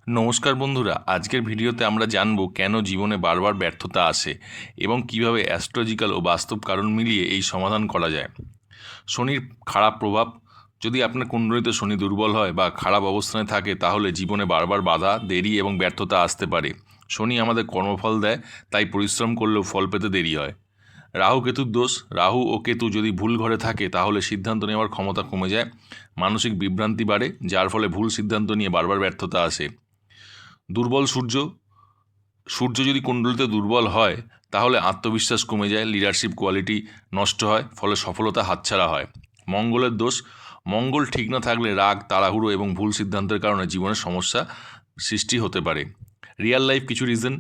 নমস্কার বন্ধুরা, আজকের ভিডিওতে আমরা জানব কেন জীবনে বারবার ব্যর্থতা আসে এবং কিভাবে অ্যাস্ট্রোলজিক্যাল ও বাস্তব কারণ মিলিয়ে এই সমাধান করা যায়। শনির খারাপ প্রভাব। যদি আপনার কুণ্ডলিতে শনি দুর্বল হয় বা খারাপ অবস্থানে থাকে তাহলে জীবনে বারবার বাধা, দেরি এবং ব্যর্থতা আসতে পারে। শনি আমাদের কর্মফল দেয়, তাই পরিশ্রম করলেও ফল পেতে দেরি হয়। রাহু কেতুর দোষ। রাহু ও কেতু যদি ভুল ঘরে থাকে তাহলে সিদ্ধান্ত নেওয়ার ক্ষমতা কমে যায়, মানসিক বিভ্রান্তি বাড়ে, যার ফলে ভুল সিদ্ধান্ত নিয়ে বারবার ব্যর্থতা আসে। দুর্বল সূর্য। সূর্য যদি কুণ্ডলিতে দুর্বল হয় তাহলে আত্মবিশ্বাস কমে যায়, লিডারশিপ কোয়ালিটি নষ্ট হয়, ফলে সফলতা হাতছাড়া হয়। মঙ্গলের দোষ। মঙ্গল ঠিক না থাকলে রাগ, তাড়াহুড়ো এবং ভুল সিদ্ধান্তের কারণে জীবনে সমস্যা সৃষ্টি হতে পারে। রিয়েল লাইফ কিছু রিজন।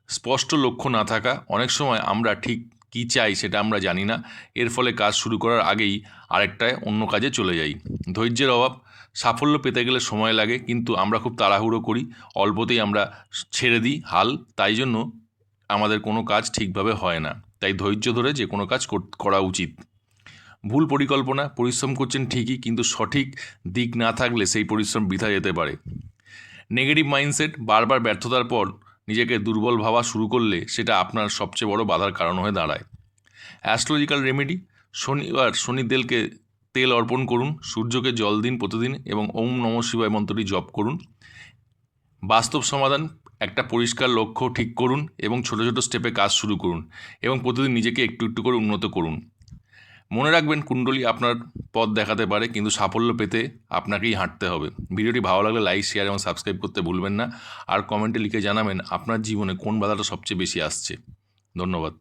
স্পষ্ট লক্ষ্য না থাকা। অনেক সময় আমরা ঠিক কী চাই সেটা আমরা জানি না, এর ফলে কাজ শুরু করার আগেই আরেকটায় অন্য কাজে চলে যাই। ধৈর্যের অভাব। সাফল্য পেতে গেলে সময় লাগে, কিন্তু আমরা খুব তাড়াহুড়ো করি, অল্পতেই আমরা ছেড়ে দিই হাল, তাই জন্য আমাদের কোনো কাজ ঠিকভাবে হয় না। তাই ধৈর্য ধরে যে কোনো কাজ করা উচিত। ভুল পরিকল্পনা। পরিশ্রম করছেন ঠিকই, কিন্তু সঠিক দিক না থাকলে সেই পরিশ্রম বৃথা যেতে পারে। Negative mindset. বারবার ব্যর্থতার পর নিজেকে দুর্বল ভাবা শুরু করলে সেটা আপনার সবচেয়ে বড় বাধার কারণ হয়ে দাঁড়ায়। Astrological remedy. শনিবার শনিদেবকে তেল অর্পণ করুন, সূর্যকে জল দিন প্রতিদিন এবং ওম নমঃ শিবায় মন্ত্রটি জপ করুন। বাস্তব সমাধান। একটা পরিষ্কার লক্ষ্য ঠিক করুন এবং ছোট ছোট স্টেপে কাজ শুরু করুন এবং প্রতিদিন নিজেকে একটু একটু করে উন্নত করুন। মনে রাখবেন, কুণ্ডলী আপনার পথ দেখাতে পারে, কিন্তু সাফল্য পেতে আপনাকেই হাঁটতে হবে। ভিডিওটি ভালো লাগলে লাইক, শেয়ার এবং সাবস্ক্রাইব করতে ভুলবেন না। আর কমেন্টে লিখে জানাবেন আপনার জীবনে কোন বাধাটা সবচেয়ে বেশি আসছে। ধন্যবাদ।